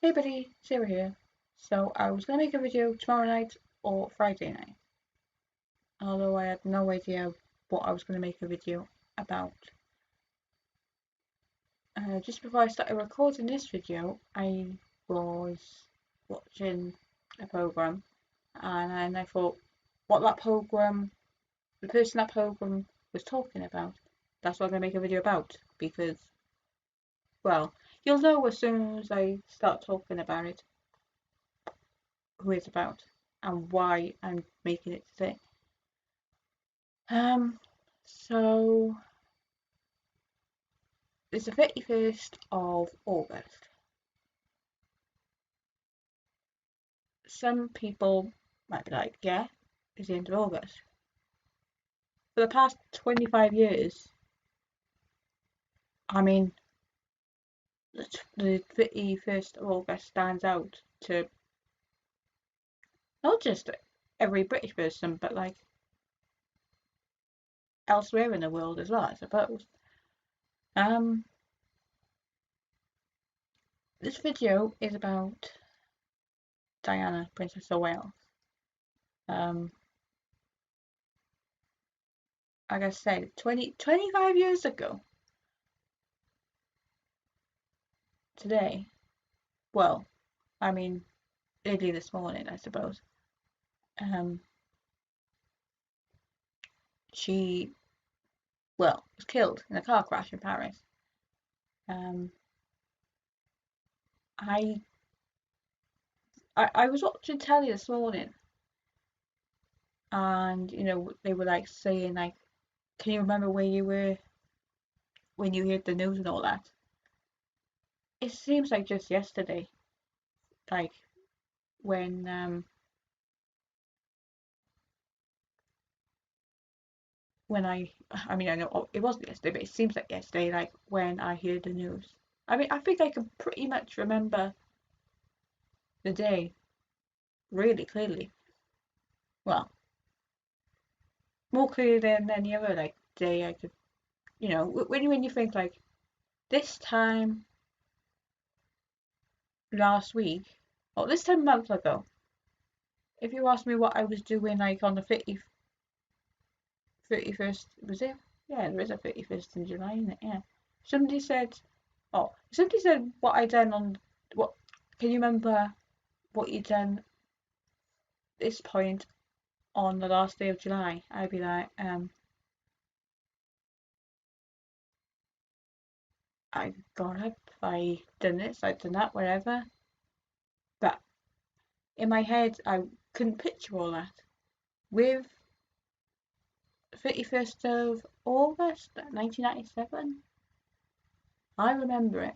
Hey buddy, Sarah here. So I was gonna make a video tomorrow night or Friday night, although I had no idea what I was gonna make a video about. Just before I started recording this video, I was watching a program, and then I thought, what that program, the person that program was talking about, that's what I'm gonna make a video about because, well, you'll know as soon as I start talking about it who it's about and why I'm making it today. Um, so it's the 31st of August. Some people might be like, yeah, it's the end of August. For the past 25 years, I mean, the 31st of August stands out to not just every British person, but like elsewhere in the world as well, I suppose. Um, this video is about Diana, Princess of Wales. Um, like I said, 25 years ago today, well, I mean, early this morning, I suppose, um, she, well, was killed in a car crash in Paris. Um, I, I was watching telly this morning, and they were like saying like, can you remember where you were when you heard the news and all that? It seems like just yesterday, like when I mean, I know it wasn't yesterday, but it seems like yesterday, like when I heard the news. I mean, I think I can pretty much remember the day really clearly. Well, more clearly than any other like day I could, when you think like this time last week or this time a month ago, if you asked me what I was doing like on the 31st, was it? Yeah, there is a 31st in July, isn't it? Yeah. Somebody said, somebody said what I done on what? Can you remember what you done this point on the last day of July? I'd be like, I got up, I done this, I done that, whatever. But in my head, I couldn't picture all that. With 31st of August 1997, I remember it.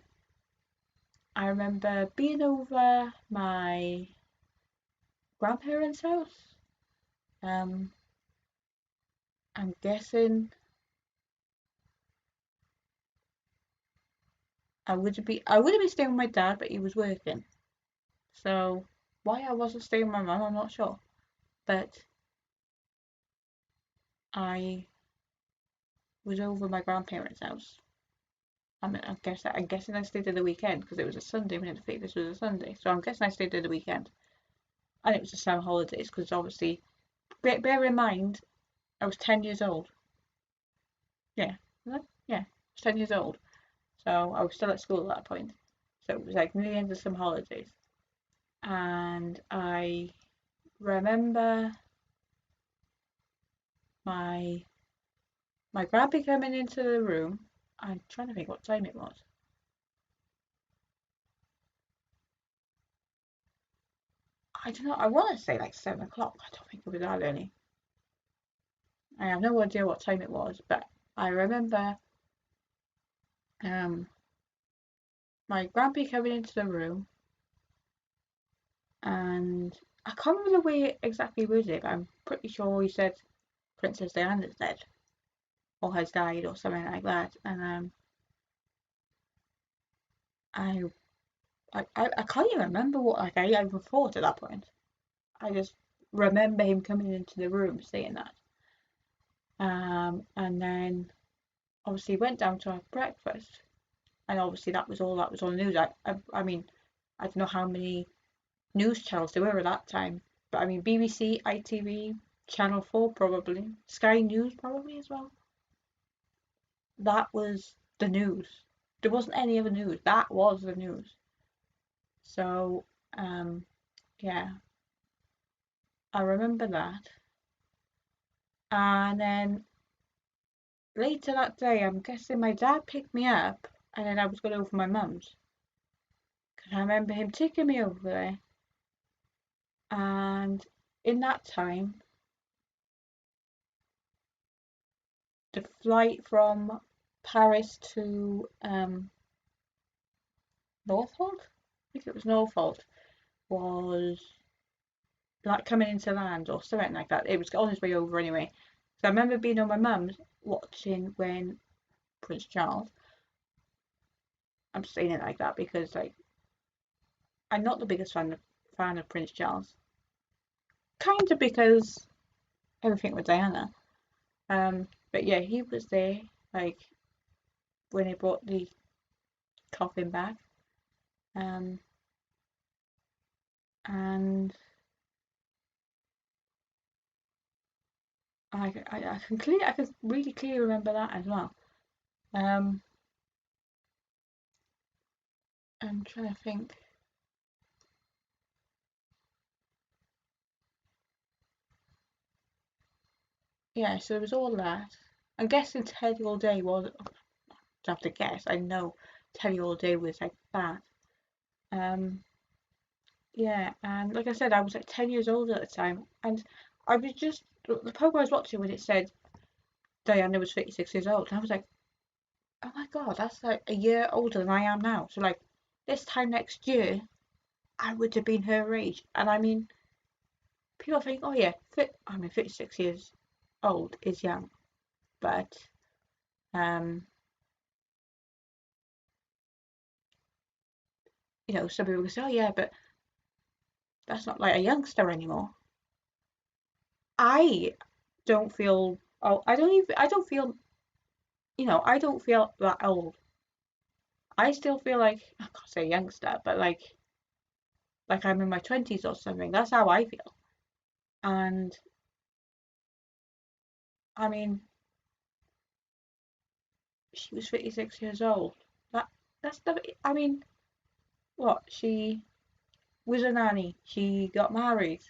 I remember being over my grandparents' house. Um, I'm guessing I would have been staying with my dad, but he was working. So why I wasn't staying with my mum, I'm not sure. But I was over my grandparents' house. I'm guessing I stayed there the weekend because it was a Sunday when the this was a Sunday. So I'm guessing I stayed there the weekend, and it was the summer holidays because obviously, bear in mind, I was 10 years old. Yeah, yeah, I was 10 years old. So I was still at school at that point. So it was like near the end of some holidays, and I remember my my grandpa coming into the room. I'm trying to think what time it was. I don't know. I want to say like 7 o'clock. I don't think it was that early. I have no idea what time it was, but I remember um my grandpa coming into the room, and I can't remember the way it exactly was it, but I'm pretty sure he said Princess Diana's dead or has died or something like that. And I I can't even remember what like I even thought at that point. I just remember him coming into the room saying that. And then obviously went down to have breakfast, and obviously that was all that was on the news. I mean, I don't know how many news channels there were at that time, but I mean BBC, ITV, Channel 4 probably, Sky News probably as well. That was the news. There wasn't any other news. That was the news. So, yeah, I remember that. And then later that day, I'm guessing my dad picked me up, and then I was going over my mum's. Cause I remember him taking me over there, and in that time, the flight from Paris to Northolt, I think it was Northolt, was like coming into land or something like that. It was on his way over anyway. So I remember being on my mum's watching when Prince Charles. I'm saying it like that because like I'm not the biggest fan of Prince Charles. Kind of because everything with Diana. But yeah, he was there like when they brought the coffin back. And I can really clearly remember that as well. I'm trying to think. Yeah, so there was all that. I'm guessing Teddy All Day was. I don't have to guess. I know Teddy All Day was like that. Um, yeah, and like I said, I was like 10 years old at the time, and I was just the program I was watching when it said Diana was 36 years old, and I was like, oh my god, that's like a year older than I am now. So like this time next year, I would have been her age, and I mean, people think, oh yeah, 36 years old is young, but um, some people can say, oh yeah, but that's not like a youngster anymore. I don't feel. Oh, I don't feel. I don't feel that old. I still feel like I can't say youngster, but like I'm in my 20s or something. That's how I feel. And I mean, she was 56 years old. That that's the. I mean, what? She was a nanny. She got married.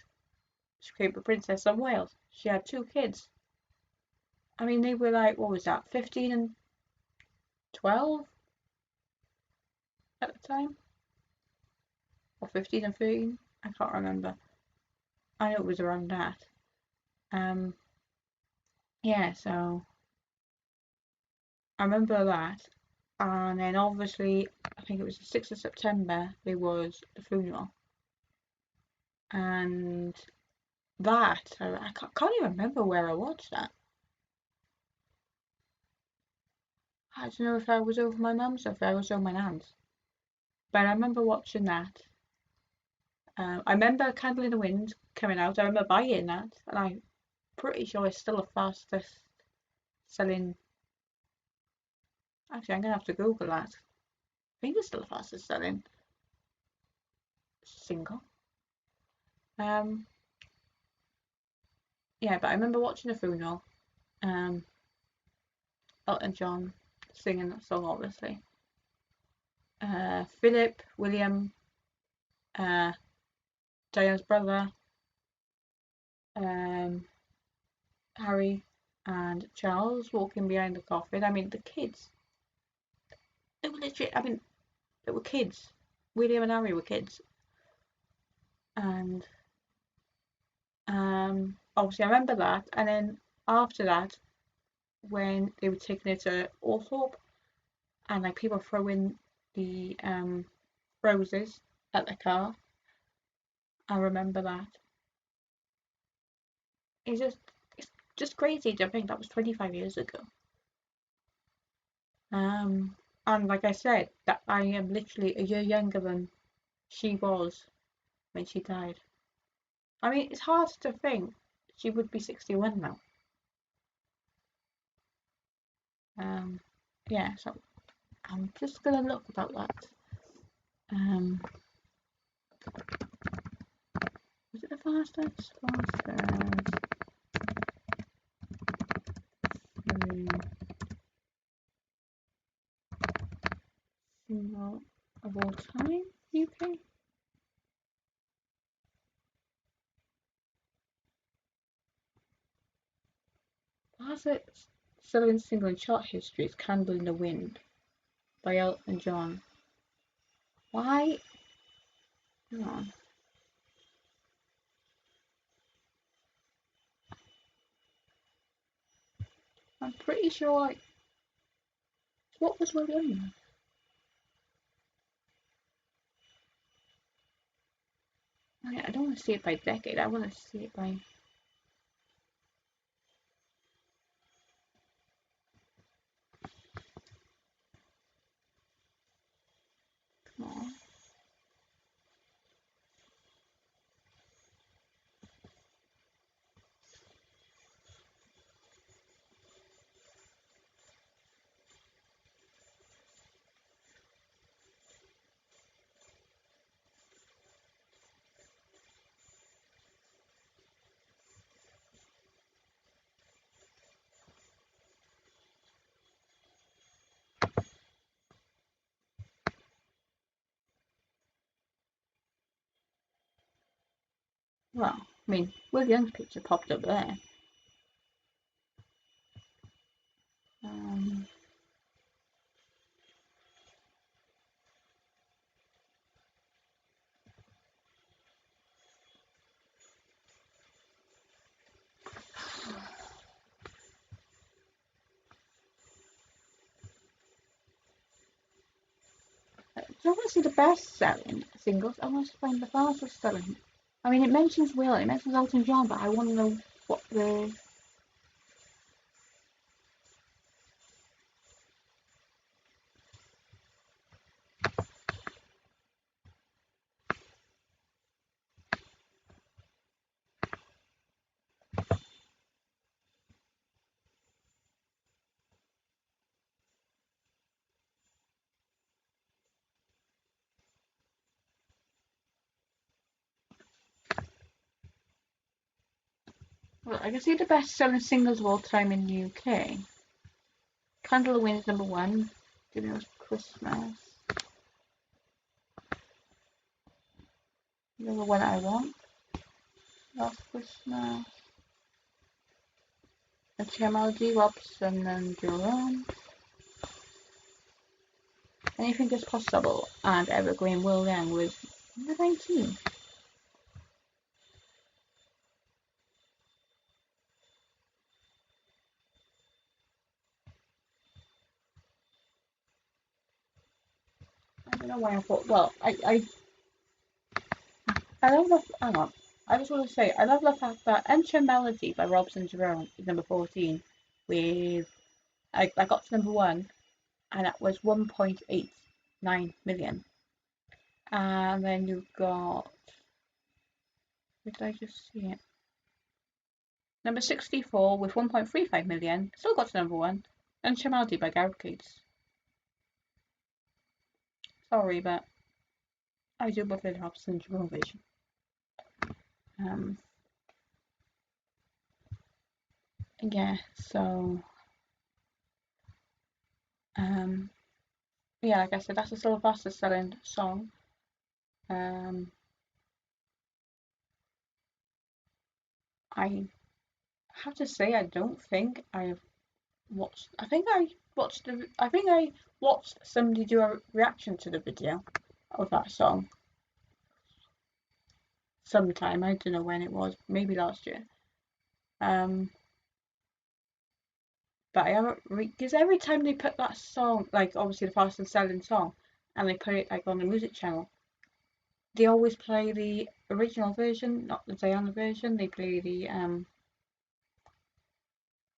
She became a princess of Wales. She had 2 kids. I mean, they were like, what was that? 15 and 12 at the time, or 15 and 13. I can't remember. I know it was around that. Um, yeah. So I remember that. And then obviously, I think it was the 6th of September, there was the funeral. And that, I can't even remember where I watched that. I don't know if I was over my mum's or if I was over my nan's. But I remember watching that. I remember Candle in the Wind coming out. I remember buying that. And I'm pretty sure it's still the fastest selling. Actually, I'm going to have to Google that. I think it's still the fastest selling single. Um, yeah, but I remember watching the funeral. Um, Elton John singing that song, obviously. Philip, William, uh, Diana's brother, um, Harry, and Charles walking behind the coffin. I mean, the kids. They were legit. I mean, they were kids. William and Harry were kids. And obviously, I remember that. And then after that, when they were taking it to Althorpe, and like people throwing the roses at the car, I remember that. It's just crazy to think that was 25 years ago. And like I said, that I am literally a year younger than she was when she died. I mean, it's hard to think she would be 61 now. Um, yeah, so I'm just gonna look about that. Um, fastest single of all time, UK? Fastest selling single in chart history is Candle in the Wind by Elton John. Why? Hang on. I'm pretty sure, like, what was William? I don't want to see it by decade, I want to see it by... Come on. Well, I mean, Will Young's picture popped up there. Um, I want to see the best-selling singles. I want to find the fastest-selling. I mean, it mentions Will, it mentions Elton John, but I want to know what the... Well, I can see the best-selling singles of all time in the UK. Candle in the Wind is number 1. Give Me Christmas. The One I Want. Last Christmas. A Melody, Robson and Jerome. Anything is Possible and Evergreen Will Young was number 19. I don't know why I thought. Well, I love the. Hang on. I just want to say I love the fact that Enter Melody by Robson Jerome is number 14. With I got to number 1, and that was 1.89 million. And then you've got. Where did I just see it? Number 64 with 1.35 million. Still got to number 1. Enter Melody by Gareth Gates. Sorry, but I do prefer the Robson Jerome version. Yeah, so yeah, like I said, that's still the fastest selling song. I have to say I don't think I've watched. I think I watched somebody do a reaction to the video of that song sometime. I don't know when it was, maybe last year. But I haven't because every time they put that song, like obviously the fastest selling song, and they put it like on the music channel, they always play the original version, not the Diana version. They play the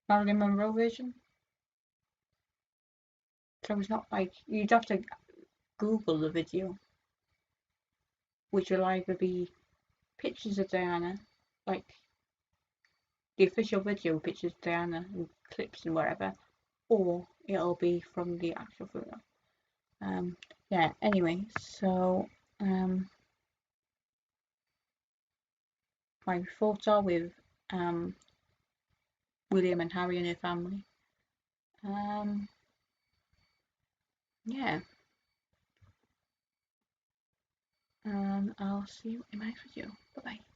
Marilyn Monroe version. So it's not like you'd have to Google the video, which will either be pictures of Diana, like the official video pictures of Diana and clips and whatever, or it'll be from the actual photo. Yeah, anyway, so my thoughts are with um, William and Harry and their family. Um, yeah, and I'll see you in my next video. Bye bye.